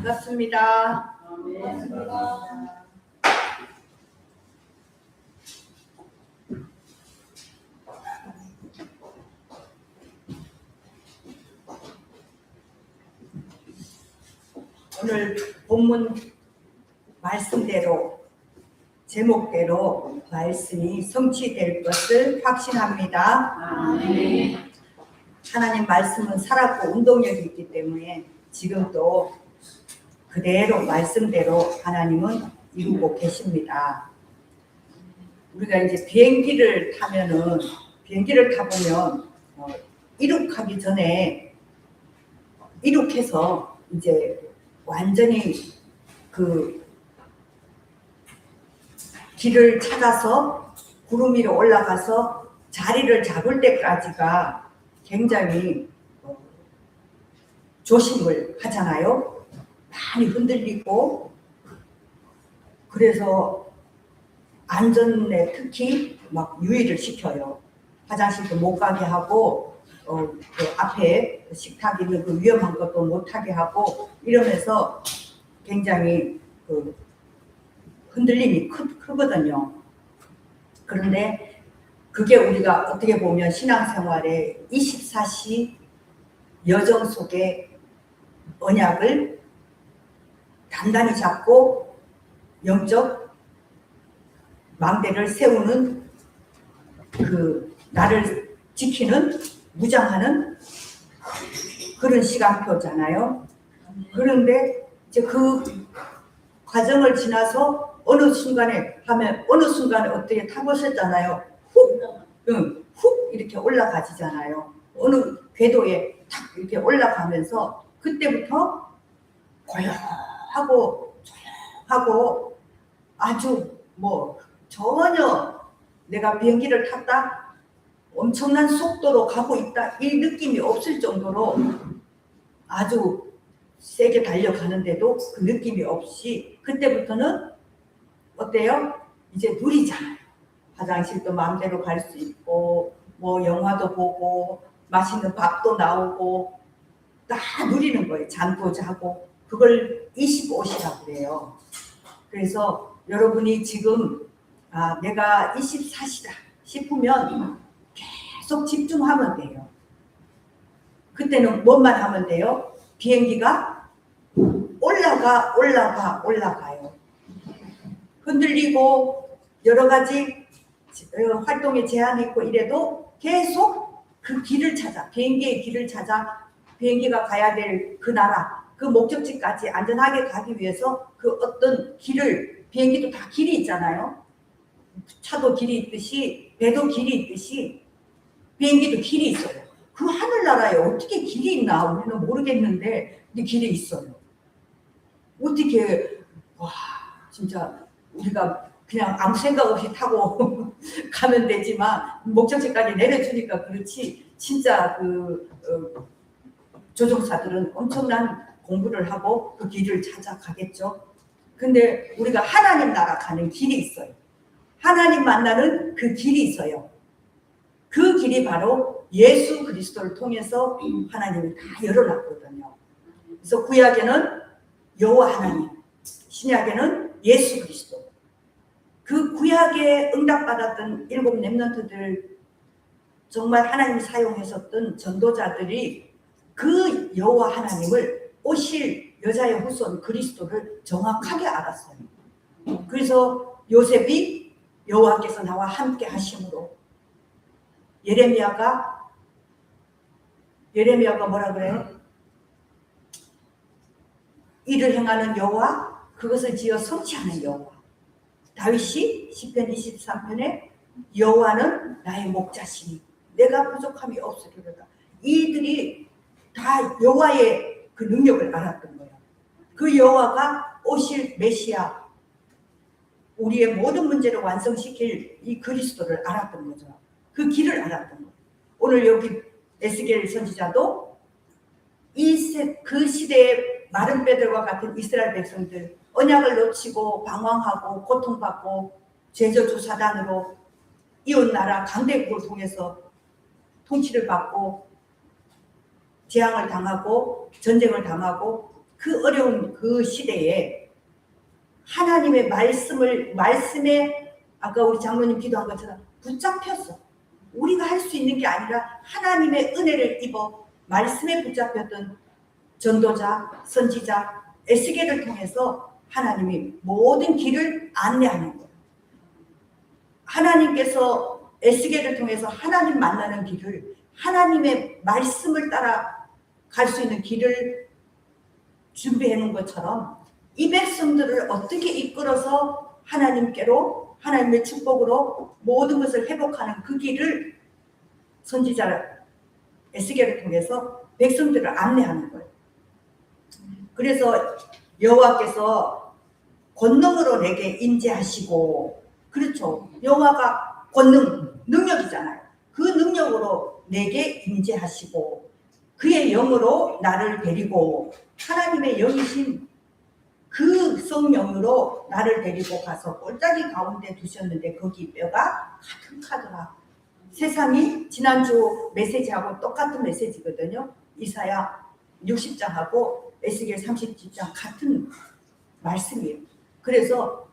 반갑습니다. 오늘 본문 말씀대로 제목대로 말씀이 성취될 것을 확신합니다. 아멘. 하나님 말씀은 살았고 운동력이 있기 때문에 지금도 그대로 말씀대로 하나님은 이루고 계십니다. 우리가 이제 비행기를 타보면 이륙하기 전에 이륙해서 이제 완전히 그 길을 찾아서 구름 위로 올라가서 자리를 잡을 때까지가 굉장히 조심을 하잖아요. 많이 흔들리고, 그래서 안전에 특히 막 유의를 시켜요. 화장실도 못 가게 하고, 그 앞에 식탁 있는 그 위험한 것도 못 하게 하고, 이러면서 굉장히 그 흔들림이 크거든요. 그런데 그게 우리가 어떻게 보면 신앙생활의 24시 여정 속에 언약을 단단히 잡고 영적 망대를 세우는, 그 나를 지키는, 무장하는 그런 시간표잖아요. 그런데 이제 그 과정을 지나서 어느 순간에 어떻게 타보셨잖아요. 훅 이렇게 올라가지잖아요. 어느 궤도에 탁 이렇게 올라가면서 그때부터 고요하고 조용하고 아주 뭐 전혀 내가 비행기를 탔다 엄청난 속도로 가고 있다 이 느낌이 없을 정도로 아주 세게 달려가는데도 그 느낌이 없이, 그때부터는 어때요? 이제 누리잖아요. 화장실도 마음대로 갈 수 있고, 뭐 영화도 보고, 맛있는 밥도 나오고, 다 누리는 거예요. 잠도 자고. 그걸 25시라고 그래요. 그래서 여러분이 지금 내가 24시다 싶으면 계속 집중하면 돼요. 그때는 뭐만 하면 돼요? 비행기가 올라가요. 흔들리고 여러 가지 활동에 제한이 있고 이래도 계속 그 길을 찾아, 비행기의 길을 찾아, 비행기가 가야 될 그 나라, 그 목적지까지 안전하게 가기 위해서 그 어떤 길을, 비행기도 다 길이 있잖아요. 차도 길이 있듯이, 배도 길이 있듯이 비행기도 길이 있어요. 그 하늘나라에 어떻게 길이 있나 우리는 모르겠는데 근데 길이 있어요. 어떻게, 와 진짜 우리가 그냥 아무 생각 없이 타고 가면 되지만 목적지까지 내려주니까 그렇지, 진짜 조종사들은 엄청난 공부를 하고 그 길을 찾아가겠죠. 근데 우리가 하나님 나라 가는 길이 있어요. 하나님 만나는 그 길이 있어요. 그 길이 바로 예수 그리스도를 통해서 하나님이 다 열어놨거든요. 그래서 구약에는 여호와 하나님, 신약에는 예수 그리스도. 그 구약에 응답받았던 7 렘넌트들, 정말 하나님이 사용하셨던 전도자들이 그 여호와 하나님을, 오실 여자의 후손 그리스도를 정확하게 알았어요. 그래서 요셉이 여호와께서 나와 함께 하심으로, 예레미야가 뭐라 그래요? 이를 행하는 여호와, 그것을 지어 성취하는 여호와. 다윗이 시편 23편에 여호와는 나의 목자시니 내가 부족함이 없으리로다. 이들이 다 여호와의 그 능력을 알았던 거예요. 그 여호와가 오실 메시아, 우리의 모든 문제를 완성시킬 이 그리스도를 알았던 거죠. 그 길을 알았던 거예요. 오늘 여기 에스겔 선지자도 그 시대의 마른 뼈들과 같은 이스라엘 백성들, 언약을 놓치고 방황하고 고통받고 제저주사단으로 이웃나라 강대국을 통해서 통치를 받고 재앙을 당하고 전쟁을 당하고 그 어려운 그 시대에 하나님의 말씀에 아까 우리 장로님 기도한 것처럼 붙잡혔어. 우리가 할 수 있는 게 아니라 하나님의 은혜를 입어 말씀에 붙잡혔던 전도자, 선지자, 에스겔을 통해서 하나님이 모든 길을 안내하는 거예요. 하나님께서 에스겔을 통해서 하나님 만나는 길을, 하나님의 말씀을 따라 갈 수 있는 길을 준비해 놓은 것처럼 이 백성들을 어떻게 이끌어서 하나님께로, 하나님의 축복으로 모든 것을 회복하는 그 길을 선지자 에스겔을 통해서 백성들을 안내하는 거예요. 그래서 여호와께서 권능으로 내게 임재하시고, 그렇죠. 여호와가 능력이잖아요. 그 능력으로 내게 임재하시고 그의 영으로 나를 데리고, 하나님의 영이신 그 성령으로 나를 데리고 가서 골짜기 가운데 두셨는데 거기 뼈가 가득하더라. 세상이 지난주 메시지하고 똑같은 메시지거든요. 이사야 60장하고 에스겔 30장 같은 말씀이에요. 그래서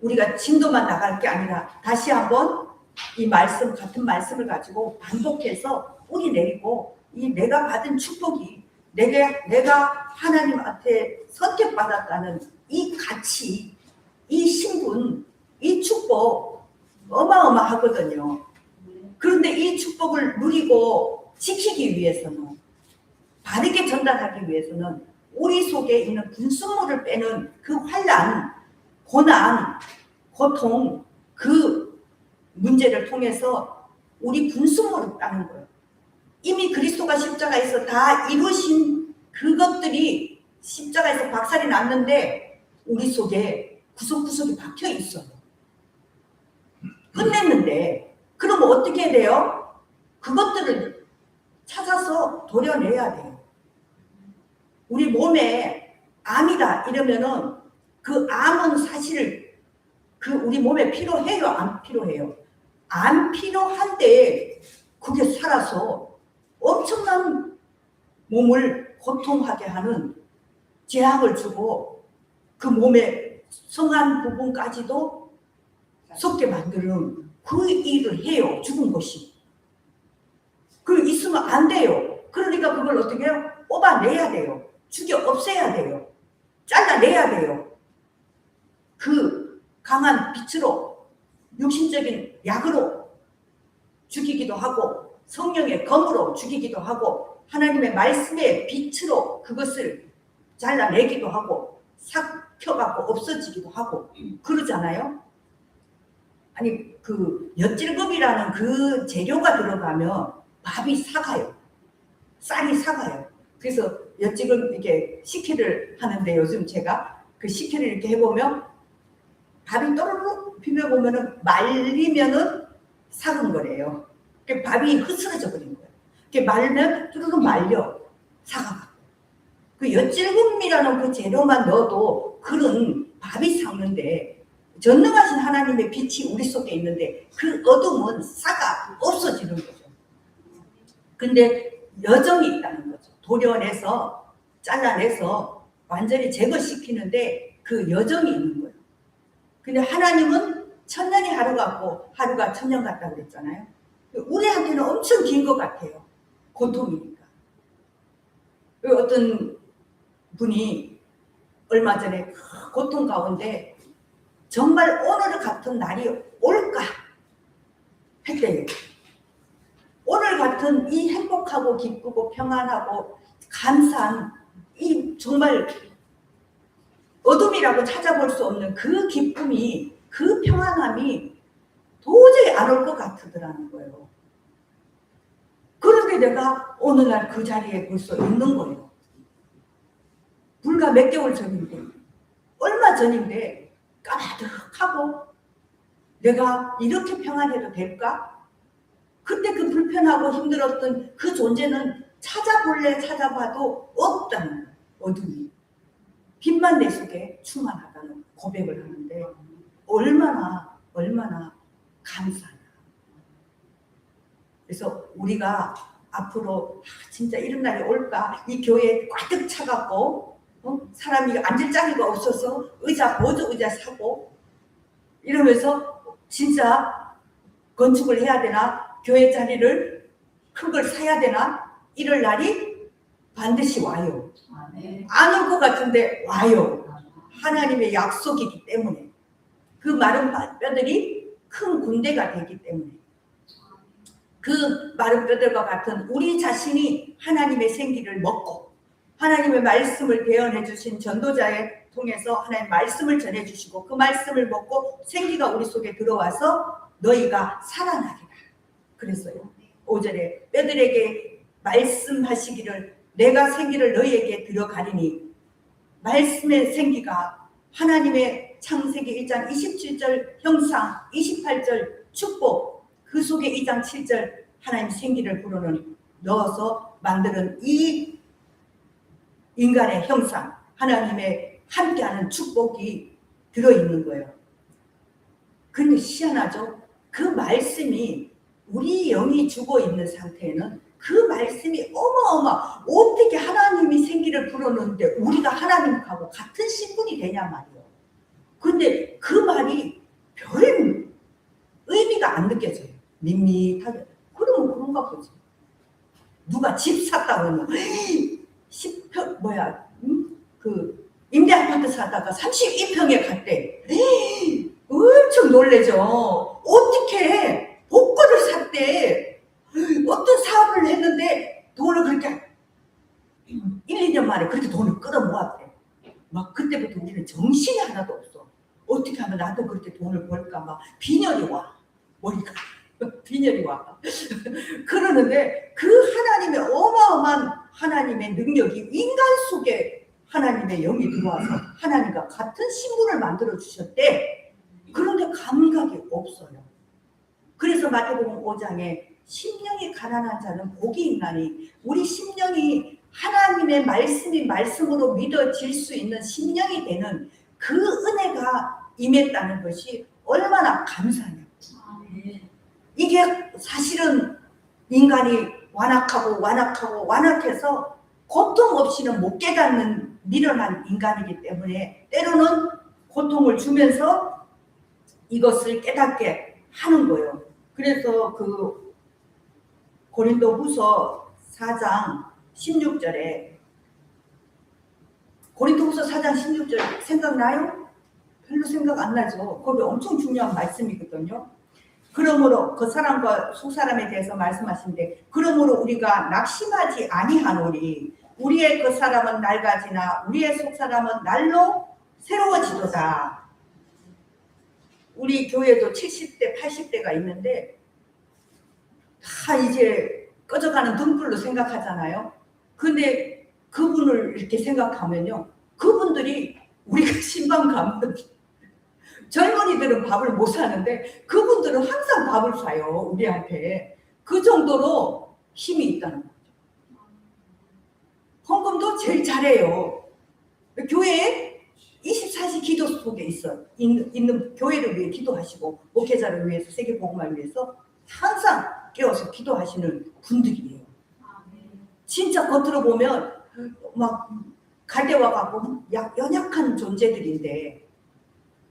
우리가 진도만 나갈 게 아니라 다시 한번 이 말씀, 같은 말씀을 가지고 반복해서 뿌리 내리고, 이 내가 받은 축복이, 내가 하나님한테 선택받았다는 이 가치, 이 신분, 이 축복 어마어마하거든요. 그런데 이 축복을 누리고 지키기 위해서는, 바르게 전달하기 위해서는 우리 속에 있는 분수물을 빼는 그 환난, 고난, 고통, 그 문제를 통해서 우리 분수물을 따는 거예요. 이미 그리스도가 십자가에서 다 이루신 그것들이 십자가에서 박살이 났는데 우리 속에 구석구석이 박혀 있어요. 끝냈는데 그럼 어떻게 돼요? 그것들을 찾아서 도려내야 돼요. 우리 몸에 암이다 이러면은 그 암은 사실 그 우리 몸에 필요해요? 안 필요해요? 안 필요한데 그게 살아서 엄청난 몸을 고통하게 하는 제약을 주고 그 몸의 성한 부분까지도 썩게 만드는 그 일을 해요. 죽은 것이. 그 있으면 안 돼요. 그러니까 그걸 어떻게 해요? 뽑아내야 돼요. 죽여 없애야 돼요. 잘라내야 돼요. 그 강한 빛으로, 육신적인 약으로 죽이기도 하고, 성령의 검으로 죽이기도 하고, 하나님의 말씀의 빛으로 그것을 잘라내기도 하고, 삭혀갖고 없어지기도 하고 그러잖아요. 아니 그 엿질금이라는 그 재료가 들어가면 밥이 삭아요. 쌀이 삭아요. 그래서 엿질금 이렇게 식혜를 하는데 요즘 제가 그 식혜를 이렇게 해보면 밥이 또르르 비벼보면은 말리면은 삭은 거래요. 밥이 흐스러져 버린 거예요. 말면 뚜루루 말려 삭아가. 그 엿질금이라는 그 재료만 넣어도 그런 밥이 삭는데, 전능하신 하나님의 빛이 우리 속에 있는데 그 어둠은 싹아 없어지는 거죠. 근데 여정이 있다는 거죠. 도려내서 잘라내서 완전히 제거시키는데 그 여정이 있는 거예요. 근데 하나님은 천년이 하루 같고 하루가 천년 같다고 그랬잖아요. 우리한테는 엄청 긴 것 같아요. 고통이니까. 어떤 분이 얼마 전에 고통 가운데 정말 오늘 같은 날이 올까 했대요. 오늘 같은 이 행복하고 기쁘고 평안하고 감사한 이 정말 어둠이라고 찾아볼 수 없는 그 기쁨이, 그 평안함이 도저히 안 올 것 같더라는 거예요. 그런데 내가 오늘날 그 자리에 벌써 있는 거예요. 불과 몇 개월 전인데, 얼마 전인데 까마득하고 내가 이렇게 평안해도 될까? 그때 그 불편하고 힘들었던 그 존재는 찾아봐도 없다는 거예요. 어둠이. 빛만 내 속에 충만하다는 고백을 하는데 얼마나 감사하냐. 그래서 우리가 앞으로 진짜 이런 날이 올까? 이 교회에 가득 차갖고 사람이 앉을 자리가 없어서 의자 보조 의자 사고 이러면서 진짜 건축을 해야 되나, 교회 자리를 큰 걸 사야 되나, 이럴 날이 반드시 와요. 안 올 것 같은데 와요. 하나님의 약속이기 때문에. 그 마른 뼈들이 큰 군대가 되기 때문에. 그 마른 뼈들과 같은 우리 자신이 하나님의 생기를 먹고 하나님의 말씀을 대언해 주신 전도자에 통해서 하나님의 말씀을 전해 주시고 그 말씀을 먹고 생기가 우리 속에 들어와서 너희가 살아나리라 그랬어요. 5절에 뼈들에게 말씀하시기를 내가 생기를 너희에게 들어가리니, 말씀의 생기가 하나님의 창세기 1장 27절 형상, 28절 축복, 그 속에 2장 7절 하나님 생기를 불어넣은 넣어서 만드는 이 인간의 형상, 하나님의 함께하는 축복이 들어있는 거예요. 근데 희한하죠? 그 말씀이 우리 영이 죽어있는 상태에는 그 말씀이 어마어마, 어떻게 하나님이 생기를 불어넣는데 우리가 하나님하고 같은 신분이 되냐 말이에요. 근데 그 말이 별 의미가 안 느껴져요. 밋밋하게. 그러면 그런가 보지. 누가 집 샀다 그러면 10평 그 임대 아파트 사다가 32평에 갔대. 엄청 놀래죠. 어떻게 복권을 샀대. 어떤 사업을 했는데 돈을 그렇게 1, 2년 만에 그렇게 돈을 끌어모았대. 막 그때부터 우리는 정신이 하나도 없어. 어떻게 하면 나도 그렇게 돈을 벌까 막 빈혈이 와. 머리가 빈혈이 와. 그러는데 그 하나님의 어마어마한 하나님의 능력이 인간 속에 하나님의 영이 들어와서 하나님과 같은 신분을 만들어 주셨대. 그런데 감각이 없어요. 그래서 마태복음 5장에 심령이 가난한 자는 복이 있나니, 우리 심령이 하나님의 말씀이 말씀으로 믿어질 수 있는 심령이 되는 그 은혜가 임했다는 것이 얼마나 감사하냐고. 이게 사실은 인간이 완악해서 고통 없이는 못 깨닫는 미련한 인간이기 때문에 때로는 고통을 주면서 이것을 깨닫게 하는 거예요. 그래서 그 고린도후서 4장 16절에 고린도후서 4장 16절 생각나요? 별로 생각 안 나죠. 거기 엄청 중요한 말씀이거든요. 그러므로 그 사람과 속사람에 대해서 말씀하신데, 그러므로 우리가 낙심하지 아니하노니 우리의 그 사람은 낡아지나 우리의 속사람은 날로 새로워지도다. 우리 교회도 70대 80대가 있는데 다 이제 꺼져가는 등불로 생각하잖아요. 근데 그분을 이렇게 생각하면요, 그분들이 우리가 신방 가면 젊은이들은 밥을 못 사는데 그분들은 항상 밥을 사요, 우리한테. 그 정도로 힘이 있다는 거죠. 헌금도 제일 잘해요. 교회에 24시 기도 속에 있는 교회를 위해 기도하시고 목회자를 위해서, 세계복음화를 위해서 항상 깨워서 기도하시는 분들이에요. 진짜 겉으로 보면 막 갈대와 같고 연약한 존재들인데,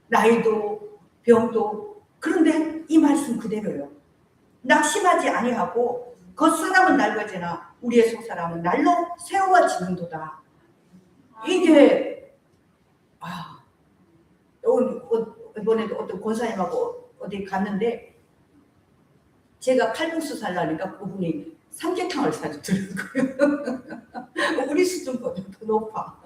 나이도 병도, 그런데 이 말씀 그대로요. 낙심하지 아니하고 겉사람은 낡아지나 우리의 속사람은 날로 새로워지는도다. 이게 이번에도 어떤 권사님하고 어디 갔는데 제가 칼국수 살라니까 그분이 삼계탕을 사주더라고요. 우리 수준보다 더 높아.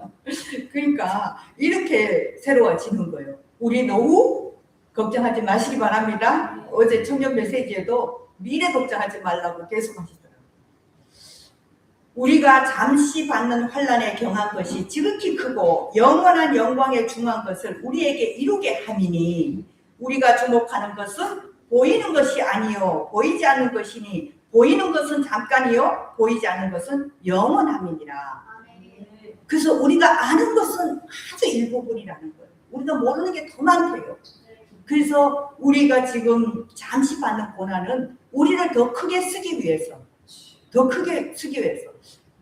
그러니까 이렇게 새로워지는 거예요. 우리 노후 걱정하지 마시기 바랍니다. 어제 청년 메시지에도 미래 걱정하지 말라고 계속 하시더라고요. 우리가 잠시 받는 환난에 경한 것이 지극히 크고 영원한 영광에 중한 것을 우리에게 이루게 함이니, 우리가 주목하는 것은 보이는 것이 아니요 보이지 않는 것이니, 보이는 것은 잠깐이요 보이지 않는 것은 영원함이니라. 그래서 우리가 아는 것은 아주 일부분이라는 거예요. 우리가 모르는 게 더 많대요. 그래서 우리가 지금 잠시 받는 고난은 우리를 더 크게 쓰기 위해서,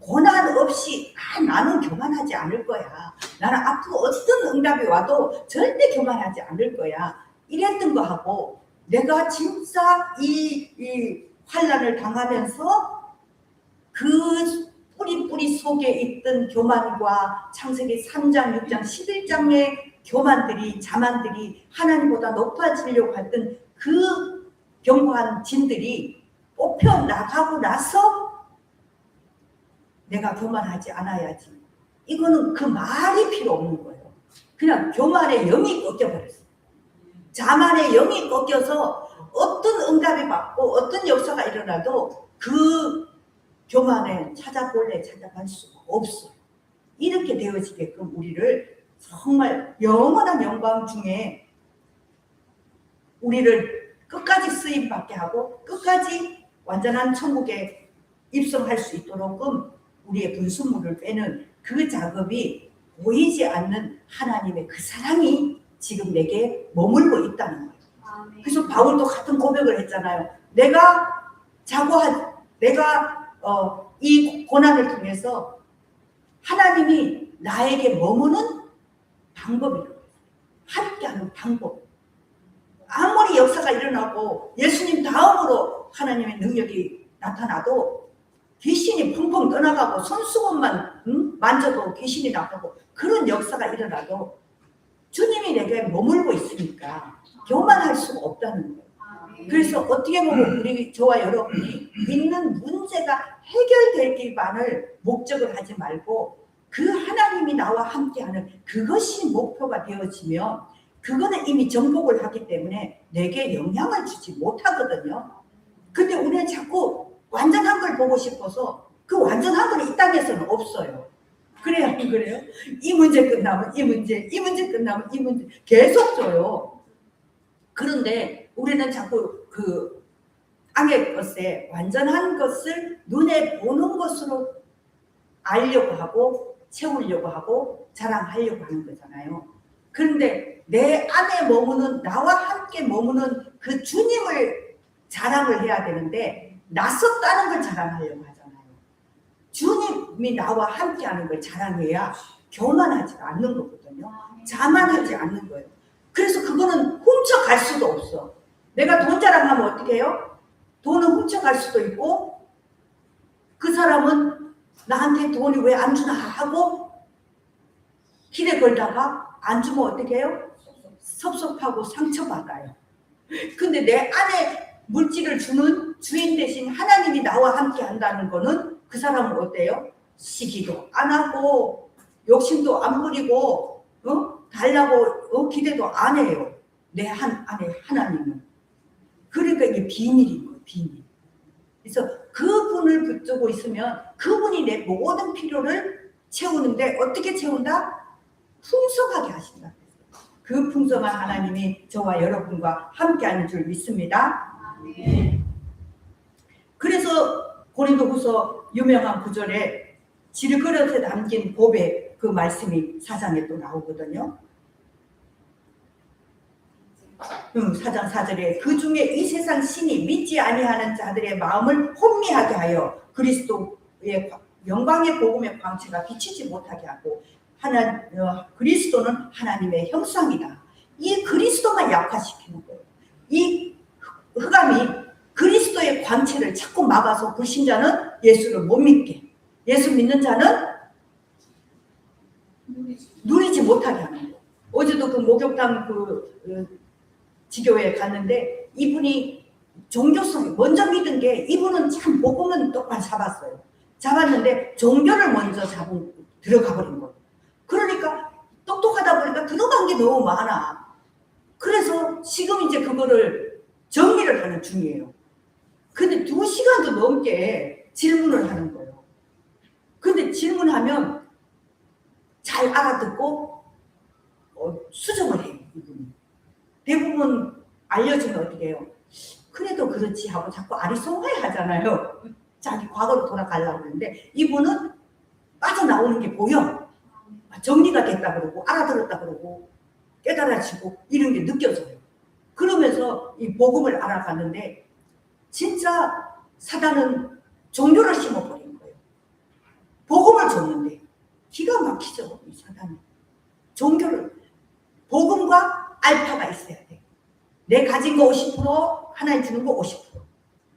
고난 없이 나는 교만하지 않을 거야. 나는 앞으로 어떤 응답이 와도 절대 교만하지 않을 거야. 이랬던 거하고 내가 진짜 이 환난을 당하면서 그 뿌리 속에 있던 교만과 창세기 3장, 6장, 11장의 교만들이 자만들이 하나님보다 높아지려고 했던 그 견고한 진들이 뽑혀 나가고 나서 내가 교만하지 않아야지. 이거는 그 말이 필요 없는 거예요. 그냥 교만의 영이 꺾여버렸어요. 자만의 영이 꺾여서 어떤 응답이 받고 어떤 역사가 일어나도 그 교만에 찾아볼 수가 없어요. 이렇게 되어지게끔 우리를 정말 영원한 영광 중에 우리를 끝까지 쓰임받게 하고 끝까지 완전한 천국에 입성할 수 있도록끔 우리의 분수물을 빼는 그 작업이 보이지 않는 하나님의 그 사랑이 지금 내게 머물고 있다는 거예요. 그래서 바울도 같은 고백을 했잖아요. 내가 이 고난을 통해서 하나님이 나에게 머무는 방법이라고. 함께하는 방법. 아무리 역사가 일어나고 예수님 다음으로 하나님의 능력이 나타나도 귀신이 펑펑 떠나가고 손수건만 만져도 귀신이 나가고 그런 역사가 일어나도 주님이 내게 머물고 있으니까 교만할 수가 없다는 거예요. 그래서 어떻게 보면 저와 여러분이 있는 문제가 해결되기만을 목적을 하지 말고 그 하나님이 나와 함께하는 그것이 목표가 되어지면 그거는 이미 정복을 하기 때문에 내게 영향을 주지 못하거든요. 근데 우리는 자꾸 완전한 걸 보고 싶어서 그 완전한 건 이 땅에서는 없어요. 그래요, 안 그래요? 이 문제 끝나면 이 문제 끝나면 이 문제 계속 줘요. 그런데 우리는 자꾸 그 땅의 것에 완전한 것을 눈에 보는 것으로 알려고 하고 채우려고 하고 자랑하려고 하는 거잖아요. 그런데 내 안에 머무는 나와 함께 머무는 그 주님을 자랑을 해야 되는데 낯섰다는 걸 자랑하려고 하잖아요. 주님이 나와 함께하는 걸 자랑해야 교만하지 않는 거거든요. 자만하지 않는 거예요. 그래서 그거는 훔쳐갈 수도 없어. 내가 돈 자랑하면 어떻게 해요? 돈은 훔쳐갈 수도 있고 그 사람은 나한테 돈이 왜 안 주나 하고 길에 걸다가 안 주면 어떻게 해요? 섭섭하고 상처받아요. 근데 내 안에 물질을 주는 주인 대신 하나님이 나와 함께 한다는 거는 그 사람은 어때요? 시기도 안 하고 욕심도 안 부리고 달라고 기대도 안 해요. 내 안에 하나님은. 그러니까 이게 비밀인 거예요. 비밀. 그래서 그분을 붙들고 있으면 그분이 내 모든 필요를 채우는데 어떻게 채운다? 풍성하게 하신다. 그 풍성한 하나님이 저와 여러분과 함께하는 줄 믿습니다. 그래서 고린도후서 유명한 구절에 질그릇에 담긴 고백 그 말씀이 4장에 또 나오거든요. 4장 4절에 그 중에 이 세상 신이 믿지 아니하는 자들의 마음을 혼미하게 하여 그리스도의 영광의 복음의 광채가 비치지 못하게 하고 그리스도는 하나님의 형상이다. 이 그리스도만 약화시키는 거예요. 이 흑암이 그리스도의 광채를 자꾸 막아서 불신자는 예수를 못 믿게, 예수 믿는 자는 누리지 못하게 하는 거예요. 어제도 그 목욕탕 지교회에 갔는데 이분이 종교성이 먼저 믿은 게 이분은 참 복음은 똑바로 잡았는데 종교를 먼저 들어가 버린 거예요. 그러니까 똑똑하다 보니까 들어간 게 너무 많아. 그래서 지금 이제 그거를 정리를 하는 중이에요. 근데 2시간도 넘게 질문을 하는 거예요. 근데 질문하면 잘 알아듣고 수정을 해요. 이분이. 대부분 알려주면 어떻게 해요? 그래도 그렇지 하고 자꾸 아리송해 하잖아요. 자기 과거로 돌아가려고 하는데 이분은 빠져나오는 게 보여. 정리가 됐다 그러고 알아들었다 그러고 깨달아지고 이런 게 느껴져요. 그러면서 이 복음을 알아가는데 진짜 사단은 종교를 심어버린 거예요. 복음을 줬는데 기가 막히죠. 이 사단이. 종교를 복음과 알파가 있어야 돼. 내 가진 거 50%, 하나님 주는 거 50%,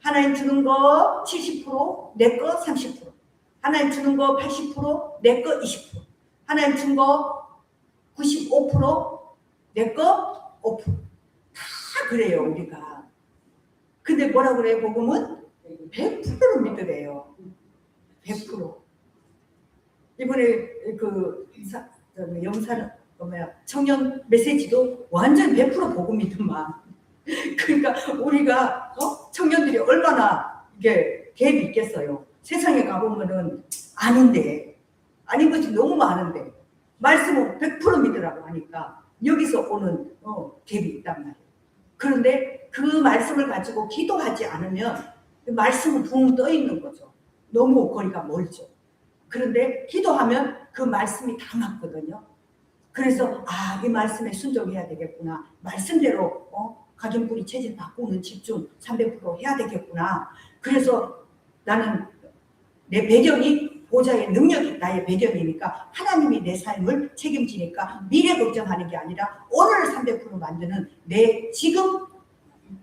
하나님 주는 거 70%, 내 거 30%, 하나님 주는 거 80%, 내 거 20%, 하나님 준 거 95%, 내 거 5%. 다 그래요, 우리가. 근데 뭐라 그래요, 복음은? 100%를 믿으래요. 100%. 이번에 그 영상 청년 메시지도 완전 100% 복음이더만. 그러니까 우리가 청년들이 얼마나 이게 갭이 있겠어요. 세상에 가보면은 아닌데, 아닌 것이 너무 많은데 말씀은 100% 믿으라고 하니까 여기서 오는 갭이 있단 말이에요. 그런데 그 말씀을 가지고 기도하지 않으면 그 말씀은 붕 떠 있는 거죠. 너무 거리가 멀죠. 그런데 기도하면 그 말씀이 다 맞거든요. 그래서 이 말씀에 순종해야 되겠구나. 말씀대로 각인뿌리 체질 바꾸는 집중 300% 해야 되겠구나. 그래서 나는 내 배경이 보좌의 능력이 나의 배경이니까 하나님이 내 삶을 책임지니까 미래 걱정하는 게 아니라 오늘을 300% 만드는 내 지금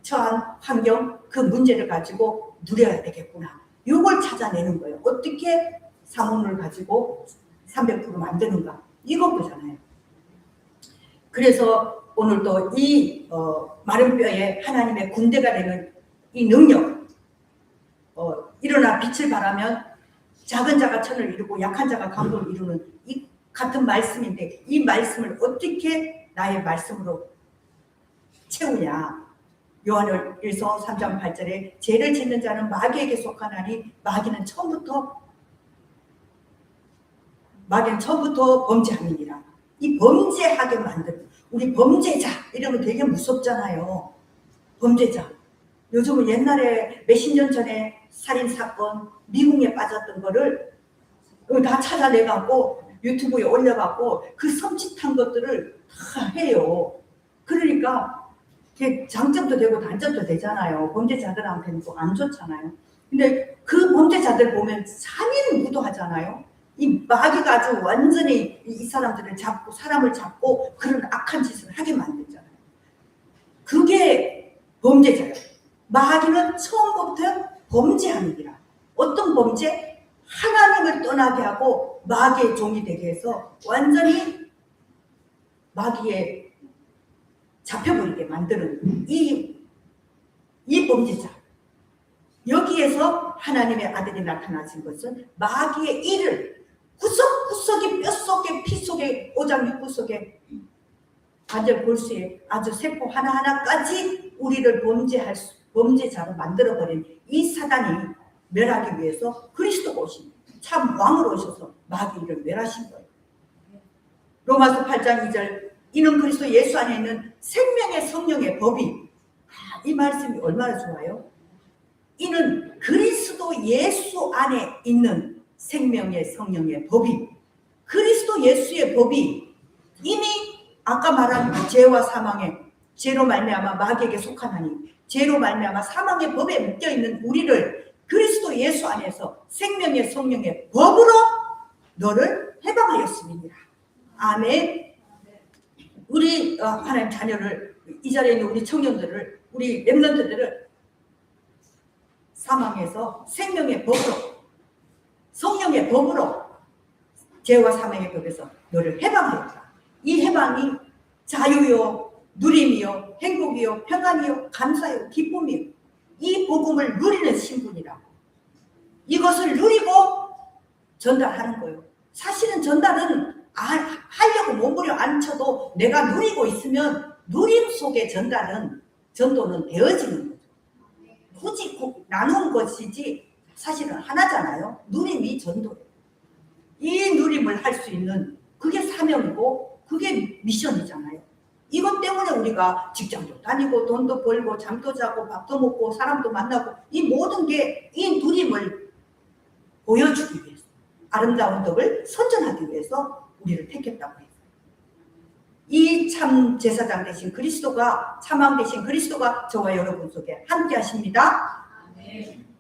처한 환경 그 문제를 가지고 누려야 되겠구나. 이걸 찾아내는 거예요. 어떻게 사문을 가지고 300% 만드는가. 이건 거잖아요. 그래서 오늘도 이 마른 뼈에 하나님의 군대가 되는 이 능력, 일어나 빛을 발하면 작은 자가 천을 이루고 약한 자가 강도를 이루는 이 같은 말씀인데 이 말씀을 어떻게 나의 말씀으로 채우냐. 요한일서 3장 8절에 죄를 짓는 자는 마귀에게 속하나니 마귀는 처음부터 범죄함이니라. 이 범죄하게 만드는 우리 범죄자 이러면 되게 무섭잖아요. 범죄자. 요즘은 옛날에 몇십 년 전에 살인사건 미궁에 빠졌던 거를 다 찾아내갖고 유튜브에 올려갖고 그 섬찟한 것들을 다 해요. 그러니까 장점도 되고 단점도 되잖아요. 범죄자들한테는 또 안 좋잖아요. 근데 그 범죄자들 보면 잔인무도하잖아요. 이 마귀가 아주 완전히 이 사람들을 잡고 사람을 잡고 그런 악한 짓을 하게 만들잖아요. 그게 범죄자예요. 마귀는 처음부터 범죄합니다. 어떤 범죄? 하나님을 떠나게 하고 마귀의 종이 되게 해서 완전히 마귀에 잡혀버리게 만드는 이 범죄자. 여기에서 하나님의 아들이 나타나신 것은 마귀의 일을 구석구석에 뼛속에 피속에 오장육부 속에 관절골수에 아주 세포 하나하나까지 우리를 범죄자로 만들어버린 이 사단이 멸하기 위해서 그리스도가 오신 참 왕으로 오셔서 마귀를 멸하신 거예요. 로마서 8장 2절 이는 그리스도 예수 안에 있는 생명의 성령의 법이 이 말씀이 얼마나 좋아요. 이는 그리스도 예수 안에 있는 생명의 성령의 법이 그리스도 예수의 법이 이미 아까 말한 죄와 사망의 죄로 말미암아 마귀에게 속하나니 죄로 말미암아 사망의 법에 묶여있는 우리를 그리스도 예수 안에서 생명의 성령의 법으로 너를 해방하였습니다. 아멘. 우리 하나님 자녀를 이 자리에 있는 우리 청년들을 우리 렘넌트들을 사망에서 생명의 법으로 성령의 법으로 죄와 사망의 법에서 너를 해방하였다. 이 해방이 자유요 누림이요 행복이요 평안이요 감사요 기쁨이요 이 복음을 누리는 신분이라고. 이것을 누리고 전달하는 거예요. 사실은 전달은 하려고 몸부려 안 쳐도 내가 누리고 있으면 누림 속의 전도는 되어지는 거죠. 굳이 나눈 것이지 사실은 하나잖아요. 누림이 전도예요. 이 누림을 할 수 있는 그게 사명이고 그게 미션이잖아요. 이것 때문에 우리가 직장도 다니고 돈도 벌고 잠도 자고 밥도 먹고 사람도 만나고 이 모든 게 이 누림을 보여주기 위해서 아름다운 덕을 선전하기 위해서 우리를 택했다고 해요. 이 참 제사장 되신 그리스도가 참왕 되신 그리스도가 저와 여러분 속에 함께 하십니다.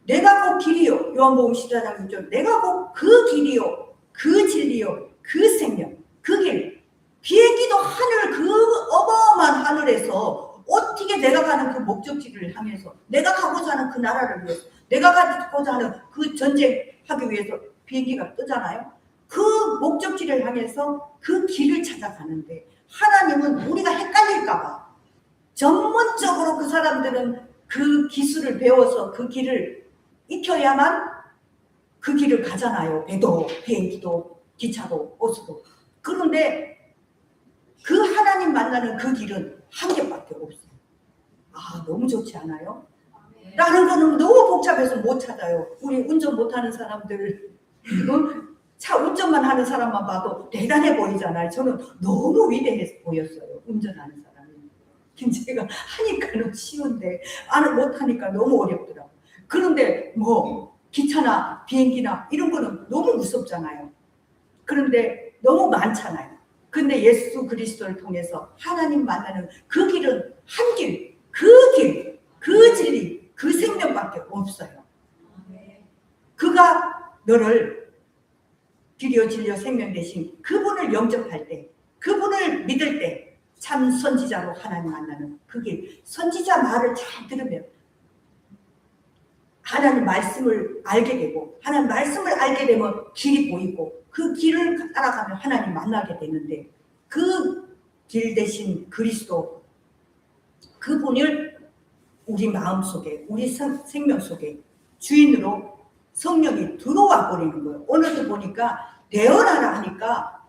내가 곧 길이요. 요한복음 14장 6절. 내가 곧 그 길이요, 그 진리요, 그 생명, 그 길. 비행기도 하늘, 그 어마어마한 하늘에서 어떻게 내가 가는 그 목적지를 향해서, 내가 가고자 하는 그 나라를 위해서, 내가 가고자 하는 그 전쟁하기 위해서 비행기가 뜨잖아요. 그 목적지를 향해서 그 길을 찾아가는데, 하나님은 우리가 헷갈릴까봐 전문적으로 그 사람들은 그 기술을 배워서 그 길을 익혀야만 그 길을 가잖아요. 배도, 비행기도, 기차도, 버스도. 그런데 그 하나님 만나는 그 길은 한 개밖에 없어요. 아, 너무 좋지 않아요? 다른 거는 너무 복잡해서 못 찾아요. 우리 운전 못하는 사람들, 차 운전만 하는 사람만 봐도 대단해 보이잖아요. 저는 너무 위대해 보였어요. 운전하는 사람이. 제가 하니까는 쉬운데 못하니까 너무 어렵더라고요. 그런데 뭐 기차나 비행기나 이런 거는 너무 무섭잖아요. 그런데 너무 많잖아요. 근데 예수 그리스도를 통해서 하나님 만나는 그 길은 한 길, 그 길, 그 진리, 그 생명밖에 없어요. 그가 너를 길이요 진리요 생명 되신 그분을 영접할 때, 그분을 믿을 때 참 선지자로 하나님 만나는 그 길. 선지자 말을 잘 들으면 하나님 말씀을 알게 되고, 하나님 말씀을 알게 되면 길이 보이고, 그 길을 따라가면 하나님 만나게 되는데, 그 길 대신 그리스도, 그분을 우리 마음속에, 우리 생명 속에 주인으로 성령이 들어와 버리는 거예요. 오늘도 보니까 대언하라 하니까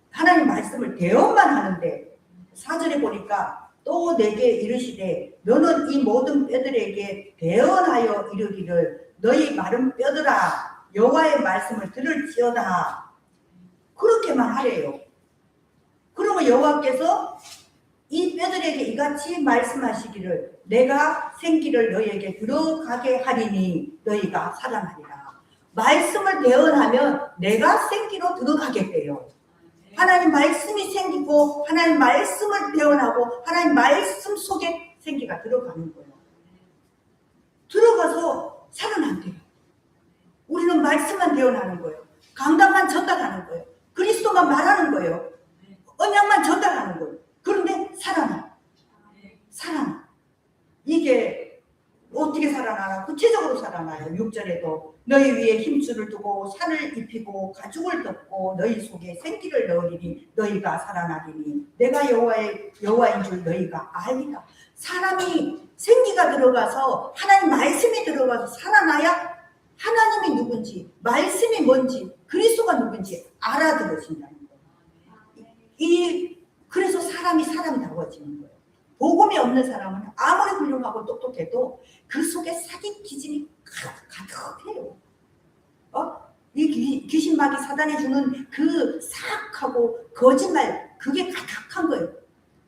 하나님 말씀을 대언만 하는데, 4절에 보니까 또 내게 이르시되 너는 이 모든 뼈들에게 대언하여 이르기를 너희 마른 뼈들아 여호와의 말씀을 들을지어다. 그렇게만 하래요. 그러면 여호와께서 이 뼈들에게 이같이 말씀하시기를 내가 생기를 너희에게 들어가게 하리니 너희가 살아나리라. 말씀을 대언하면 내가 생기로 들어가게 돼요. 하나님 말씀이 생기고 하나님 말씀을 대언하고 하나님 말씀 속에 생기가 들어가는 거예요. 들어가서 살아난대요. 우리는 말씀만 대언하는 거예요. 강단만 전달하는 거예요. 그리스도만 말하는 거예요. 언약만 전달하는 거예요. 그런데 살아나. 이게 어떻게 살아나나? 구체적으로 살아나요. 6절에도 너희 위에 힘줄을 두고 살을 입히고 가죽을 덮고 너희 속에 생기를 넣으리니 너희가 살아나리니 내가 여호와인 줄 너희가 알리라. 사람이 생기가 들어가서 하나님 말씀이 들어가서 살아나야 하나님이 누군지, 말씀이 뭔지, 그리스도가 누군지 알아들어진다는 거예요. 그래서 사람이 사람다워지는 거예요. 복음이 없는 사람은 아무리 훌륭하고 똑똑해도 그 속에 사기 기질이 가득해요. 이 귀신마귀 사단이 주는 그 사악하고 거짓말, 그게 가득한 거예요.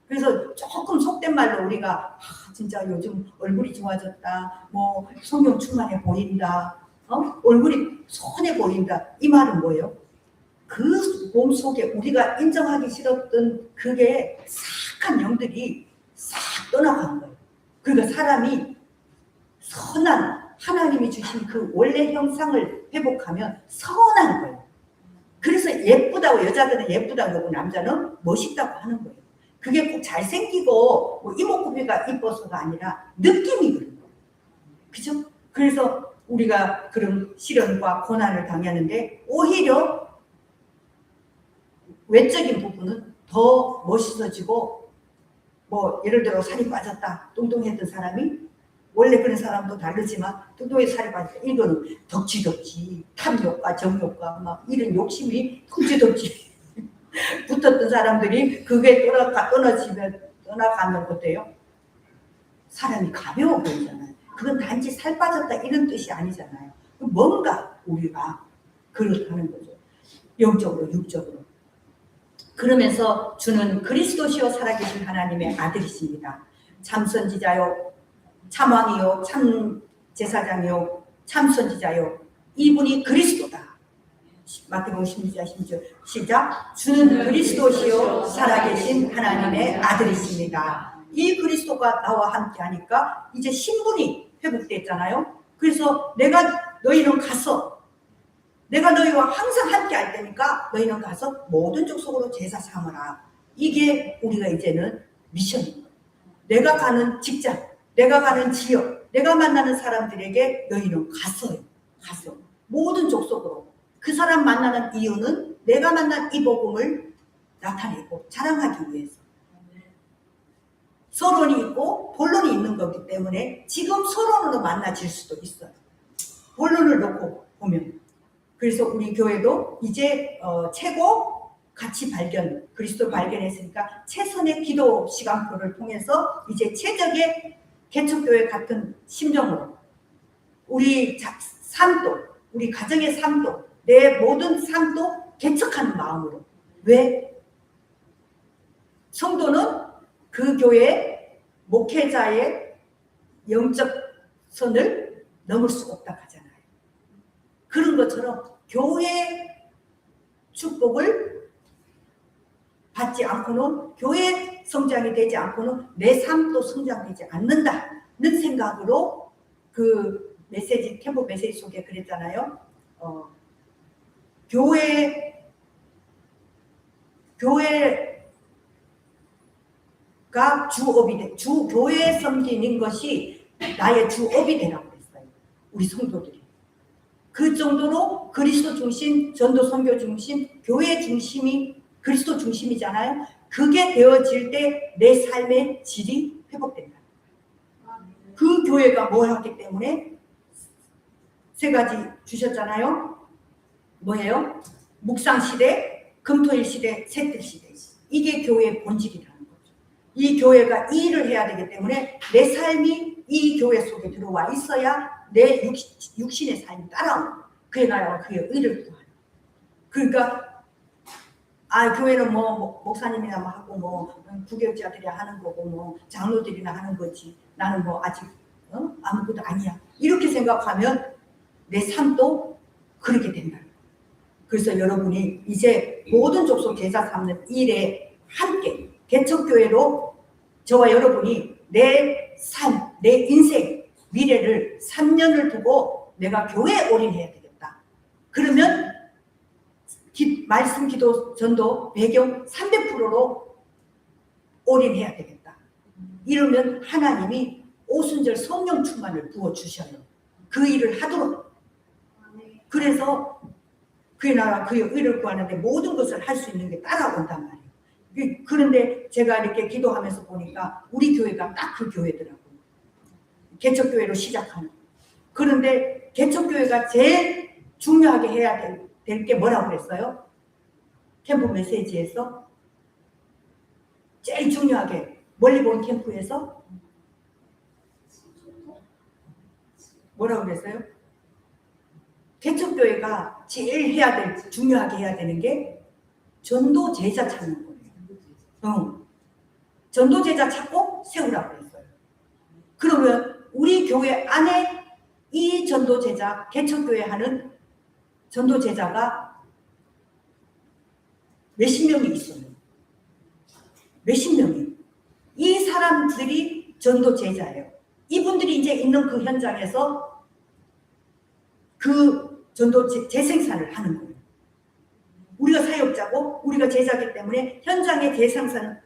그래서 조금 속된 말로 우리가 진짜 요즘 얼굴이 좋아졌다, 뭐 성령 충만해 보인다, 얼굴이 선해 보인다, 이 말은 뭐예요? 그 몸속에 우리가 인정하기 싫었던 그게 사악한 영들이 싹 떠나간 거예요. 그러니까 사람이 선한 하나님이 주신 그 원래 형상을 회복하면 선한 거예요. 그래서 예쁘다고, 여자들은 예쁘다고 하고 남자는 멋있다고 하는 거예요. 그게 꼭 잘생기고 뭐 이목구비가 이뻐서가 아니라 느낌이 그런 거예요. 그죠? 그래서 우리가 그런 시련과 고난을 당하는데 오히려 외적인 부분은 더 멋있어지고, 뭐 예를 들어 살이 빠졌다, 뚱뚱했던 사람이 원래 그런 사람도 다르지만 뚱뚱해서 살이 빠졌다, 이거는 덕지덕지 탐욕과 정욕과 막 이런 욕심이 덕지덕지 붙었던 사람들이 그게 떠나가면 어때요? 사람이 가벼워 보이잖아요. 그건 단지 살 빠졌다 이런 뜻이 아니잖아요. 뭔가 우리가 그렇다는 거죠. 영적으로 육적으로. 그러면서 주는 그리스도시요 살아계신 하나님의 아들이십니다. 참 선지자요, 참 왕이요, 참 제사장이요, 참 선지자요. 이분이 그리스도다. 마태복음 16장 16절 시작. 주는 그리스도시요 살아계신 하나님의 아들이십니다. 이 그리스도가 나와 함께 하니까 이제 신분이 회복됐잖아요. 그래서 내가 너희는 가서 내가 너희와 항상 함께 할 테니까 너희는 가서 모든 족속으로 제사 삼으라. 이게 우리가 이제는 미션입니다. 내가 가는 직장, 내가 가는 지역, 내가 만나는 사람들에게 너희는 가서 모든 족속으로. 그 사람 만나는 이유는 내가 만난 이 복음을 나타내고 자랑하기 위해서. 서론이 있고 본론이 있는 거기 때문에 지금 서론으로 만나질 수도 있어요. 본론을 놓고 보면. 그래서 우리 교회도 이제 최고 가치 발견, 그리스도 발견했으니까 최선의 기도 시간표를 통해서 이제 최적의 개척교회 같은 심정으로 우리 삶도, 우리 가정의 삶도, 내 모든 삶도 개척하는 마음으로. 왜? 성도는 그 교회 목회자의 영적 선을 넘을 수 없다 하잖아요. 그런 것처럼 교회 축복을 받지 않고는, 교회 성장이 되지 않고는 내 삶도 성장되지 않는다는 생각으로 그 메시지, 캠프 메시지 속에 그랬잖아요. 교회가 주업이 교회 섬기는 것이 나의 주업이 되라고 했어요. 우리 성도들이. 그 정도로 그리스도 중심, 전도 선교 중심, 교회 중심이 그리스도 중심이잖아요. 그게 되어질 때 내 삶의 질이 회복된다. 그 교회가 뭘 하기 때문에 세 가지 주셨잖아요. 뭐예요? 묵상 시대, 금토일 시대, 셋들 시대. 이게 교회의 본질이라는 거죠. 이 교회가 이 일을 해야 되기 때문에 내 삶이 이 교회 속에 들어와 있어야 내 육신의 삶이 따라오는 거예요. 그의 나라와 그의 의를 구하는. 그러니까 교회는 뭐 목사님이나 뭐 하고 뭐 부교육자들이 하는 거고 뭐 장로들이나 하는 거지. 나는 뭐 아직 아무것도 아니야. 이렇게 생각하면 내 삶도 그렇게 된다. 그래서 여러분이 이제 모든 족속 제사 삼는 일에 함께 개척교회로 저와 여러분이 내 삶, 내 인생, 미래를 3년을 두고 내가 교회에 올인해야 되겠다. 그러면 말씀, 기도, 전도, 배경 300%로 올인해야 되겠다. 이러면 하나님이 오순절 성령 충만을 부어주셔요. 그 일을 하도록. 그래서 그의 나라 그의 의를 구하는데 모든 것을 할 수 있는 게 따라온단 말이에요. 그런데 제가 이렇게 기도하면서 보니까 우리 교회가 딱 그 교회더라고요. 개척교회로 시작하는. 그런데 개척교회가 제일 중요하게 해야 될 게 뭐라고 그랬어요? 캠프 메시지에서 제일 중요하게 멀리 본 캠프에서 뭐라고 그랬어요? 개척교회가 제일 중요하게 해야 되는 게 전도 제자 찾는 거예요. 전도 제자 찾고 세우라고 그랬어요. 그러면 우리 교회 안에 이 전도 제자, 개척교회 하는 전도 제자가 몇십 명이 있어요. 몇십 명이. 이 사람들이 전도 제자예요. 이분들이 이제 있는 그 현장에서 그 전도 재생산을 하는 거예요. 우리가 사역자고 우리가 제자이기 때문에 현장에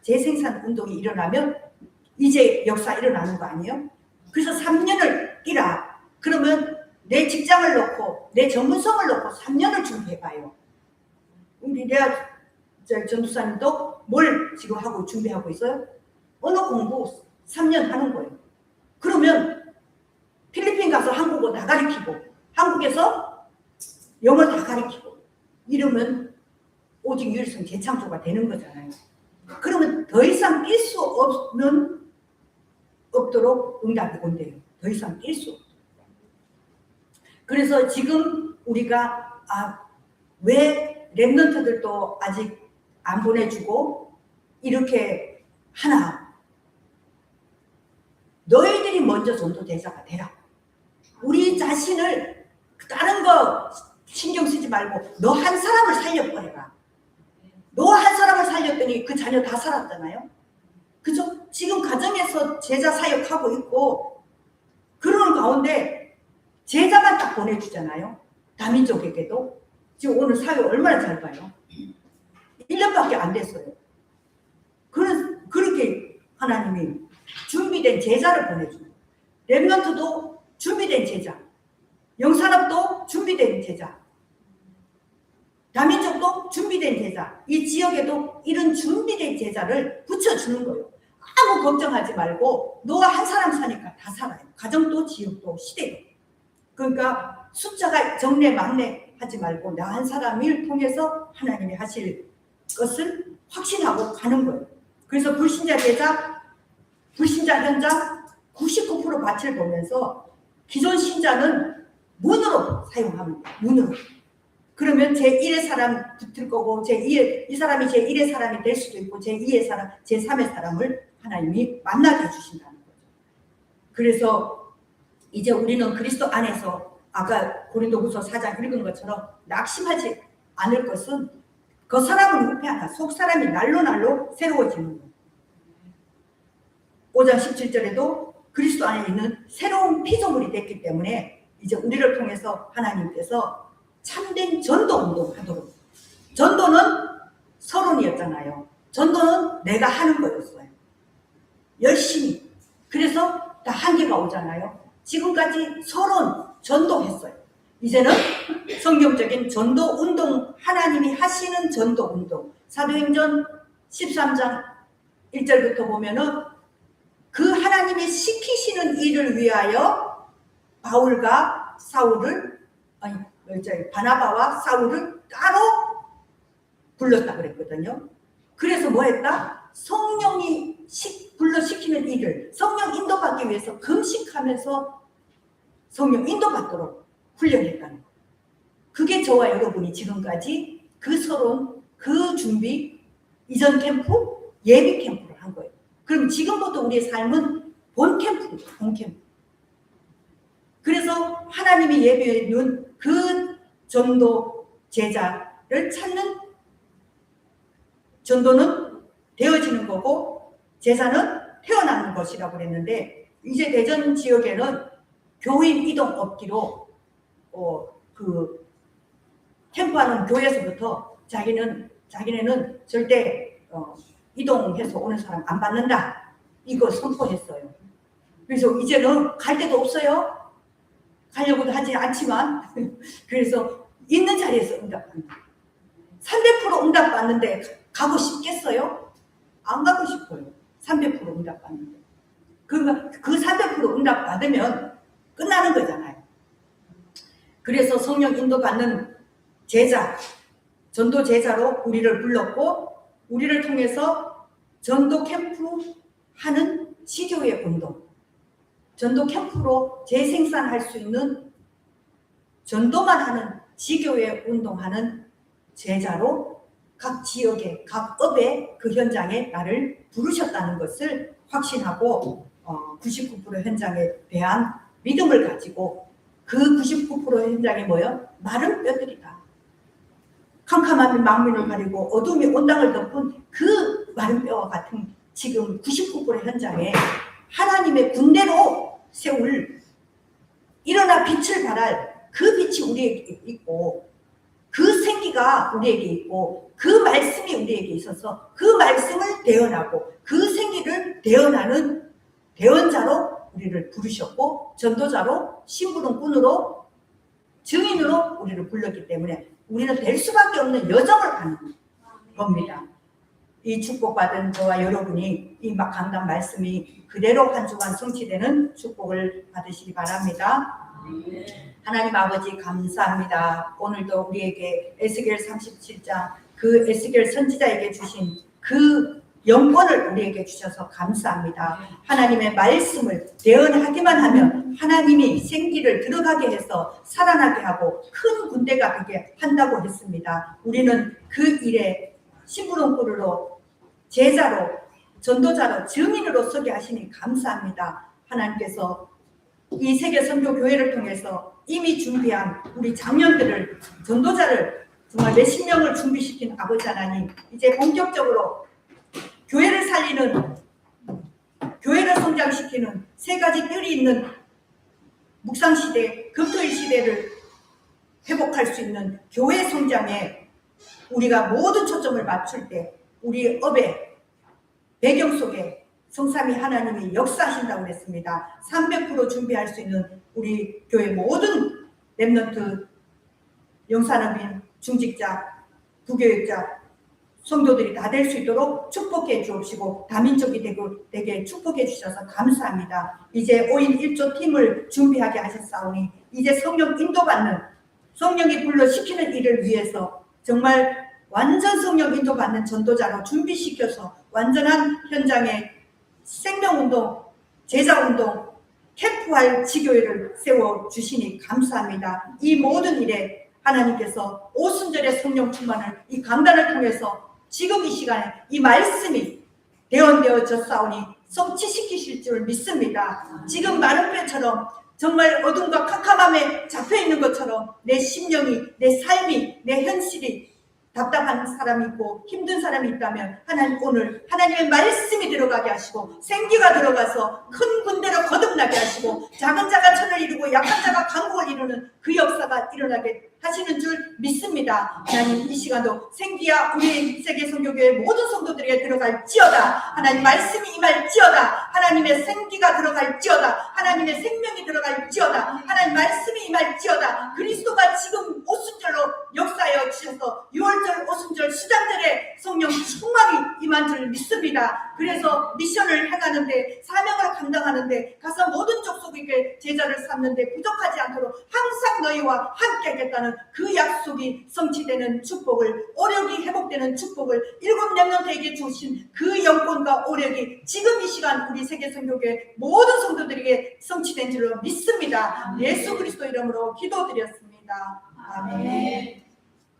재생산 운동이 일어나면 이제 역사 일어나는 거 아니에요? 그래서 3년을 뛰라. 그러면 내 직장을 놓고 내 전문성을 놓고 3년을 준비해봐요. 우리 레아 전도사님도 뭘 지금 하고 준비하고 있어요? 언어 공부 3년 하는 거예요. 그러면 필리핀 가서 한국어 다 가르치고 한국에서 영어 다 가르치고 이러면 오직 유일성 재창조가 되는 거잖아요. 그러면 더 이상 뛸 수 없도록 응답이 온대요. 더 이상 뛸 수 없도록. 그래서 지금 우리가 왜 랩런트들도 아직 안 보내주고 이렇게 하나? 너희들이 먼저 전도제자가 되라. 우리 자신을 다른 거 신경 쓰지 말고 너 한 사람을 살려버려라. 너 한 사람을 살렸더니 그 자녀 다 살았잖아요. 그죠? 지금 가정에서 제자 사역하고 있고 그러는 가운데 제자만 딱 보내주잖아요. 다민족에게도. 지금 오늘 사회 얼마나 잘 봐요. 1년밖에 안 됐어요. 그렇게 하나님이 준비된 제자를 보내줘요. 렘넌트도 준비된 제자, 영산업도 준비된 제자, 다민족도 준비된 제자, 이 지역에도 이런 준비된 제자를 붙여주는 거예요. 아무 걱정하지 말고 너가 한 사람 사니까 다 살아요. 가정도 지역도 시대도. 그러니까 숫자가 정례 막내 하지 말고 나 한 사람을 통해서 하나님이 하실 것을 확신하고 가는 거예요. 그래서 불신자 제자, 불신자 현장 99% 밭을 보면서 기존 신자는 문으로 사용합니다. 문으로. 그러면 제1의 사람 붙을 거고 이 사람이 제1의 사람이 될 수도 있고 제2의 사람, 제3의 사람을 하나님이 만나게 해주신다는 거죠. 그래서 이제 우리는 그리스도 안에서 아까 고린도후서 4장 읽은 것처럼 낙심하지 않을 것은 그 사람을 흡해하다. 속 사람이 날로 새로워지는 거예요. 5장 17절에도 그리스도 안에 있는 새로운 피조물이 됐기 때문에 이제 우리를 통해서 하나님께서 참된 전도 운동하도록. 전도는 서론이었잖아요. 전도는 내가 하는 거였어요. 열심히. 그래서 다 한계가 오잖아요. 지금까지 서론, 전도했어요. 이제는 성경적인 전도 운동, 하나님이 하시는 전도 운동. 사도행전 13장 1절부터 보면은 그 하나님이 시키시는 일을 위하여 바울과 사울을, 바나바와 사울을 따로 불렀다 그랬거든요. 그래서 뭐 했다? 성령이 불러시키는 일을 성령 인도받기 위해서 금식하면서 성령 인도받도록 훈련했다는 거예요. 그게 저와 여러분이 지금까지 그 서론, 그 준비, 이전 캠프, 예비 캠프를 한 거예요. 그럼 지금부터 우리의 삶은 본 캠프입니다. 본 캠프. 그래서 하나님이 예비해 놓은 그 전도 제자를 찾는 전도는 되어지는 거고 제자는 태어나는 것이라고 그랬는데 이제 대전 지역에는 교인 이동 없기로 그 캠프하는 교회에서부터 자기네는 절대 이동해서 오는 사람 안 받는다. 이거 선포했어요. 그래서 이제는 갈 데도 없어요. 가려고도 하지 않지만 그래서 있는 자리에서 응답합니다. 300% 응답받는데 가고 싶겠어요? 안 가고 싶어요. 300% 응답받는데. 그러니까 그 300% 응답받으면 끝나는 거잖아요. 그래서 성령 인도받는 제자, 전도 제자로 우리를 불렀고 우리를 통해서 전도 캠프 하는 지교회 운동, 전도 캠프로 재생산할 수 있는 전도만 하는 지교회 운동하는 제자로 각 지역에, 각 업에 그 현장에 나를 부르셨다는 것을 확신하고 99% 현장에 대한 믿음을 가지고 그 99% 현장이 뭐예요? 마른 뼈들이다. 캄캄함이 망민을 가리고 어둠이 온 땅을 덮은 그 마른 뼈와 같은 지금 99% 현장에 하나님의 군대로 세울 일어나 빛을 발할 그 빛이 우리에게 있고 그 생기가 우리에게 있고 그 말씀이 우리에게 있어서 그 말씀을 대언하고 그 생기를 대언하는 대언자로 우리를 부르셨고 전도자로 심부름꾼으로 증인으로 우리를 불렀기 때문에 우리는 될 수밖에 없는 여정을 가는 겁니다. 이 축복받은 저와 여러분이 이 강단 말씀이 그대로 한 주간 성취되는 축복을 받으시기 바랍니다. 하나님 아버지 감사합니다. 오늘도 우리에게 에스겔 37장 그 에스겔 선지자에게 주신 그 영권을 우리에게 주셔서 감사합니다. 하나님의 말씀을 대언하기만 하면 하나님이 생기를 들어가게 해서 살아나게 하고 큰 군대가 되게 한다고 했습니다. 우리는 그 일에 심부름꾼으로 제자로 전도자로 증인으로 서게 하시니 감사합니다. 하나님께서 이 세계 선교 교회를 통해서 이미 준비한 우리 장년들을 전도자를 정말 몇십 명을 준비시킨 아버지 하나님 이제 본격적으로 교회를 살리는 교회를 성장시키는 세 가지 뜰이 있는 묵상시대, 금토일 시대를 회복할 수 있는 교회 성장에 우리가 모든 초점을 맞출 때 우리 업의 배경 속에 성삼위 하나님이 역사하신다고 그랬습니다. 300% 준비할 수 있는 우리 교회 모든 랩런트, 영산업인, 중직자, 부교육자, 성도들이 다 될 수 있도록 축복해 주옵시고 다민족이 되게 축복해 주셔서 감사합니다. 이제 5인 1조 팀을 준비하게 하셨사오니 이제 성령 인도받는, 성령이 불러시키는 일을 위해서 정말 완전 성령 인도받는 전도자로 준비시켜서 완전한 현장에 생명운동, 제자운동, 캠프할 지교회를 세워주시니 감사합니다. 이 모든 일에 하나님께서 오순절의 성령 충만을 이 강단을 통해서 지금 이 시간에 이 말씀이 대언되어졌사오니 성취시키실 줄 믿습니다. 지금 마른뼈처럼 정말 어둠과 캄캄함에 잡혀있는 것처럼 내 심령이, 내 삶이, 내 현실이 답답한 사람이 있고 힘든 사람이 있다면 하나님 오늘 하나님의 말씀이 들어가게 하시고 생기가 들어가서 큰 군대로 거듭나게 하시고 작은 자가 천을 이루고 약한 자가 강국을 이루는 그 역사가 일어나게 하시는 줄 믿습니다. 하나님 이 시간도 생기야 우리 세계선교교회 모든 성도들에게 들어갈지어다. 하나님 말씀이 임할지어다. 하나님의 생기가 들어갈지어다. 하나님의 생명이 들어갈지어다. 하나님 말씀이 임할지어다. 그리스도가 지금 오순절로 역사하여 주셔서 6월절 오순절 수장들의 성령 충만이 임한 줄 믿습니다. 그래서 미션을 행하는데 사명을 감당하는데 가서 모든 족속에게 제자를 삼는데 부족하지 않도록 항상 너희와 함께 하겠다는 그 약속이 성취되는 축복을, 오력이 회복되는 축복을 7 렘넌트에게 주신 그 영권과 오력이 지금 이 시간 우리 세계선교회 모든 성도들에게 성취된 줄로 믿습니다. 예수 그리스도 이름으로 기도드렸습니다. 아멘.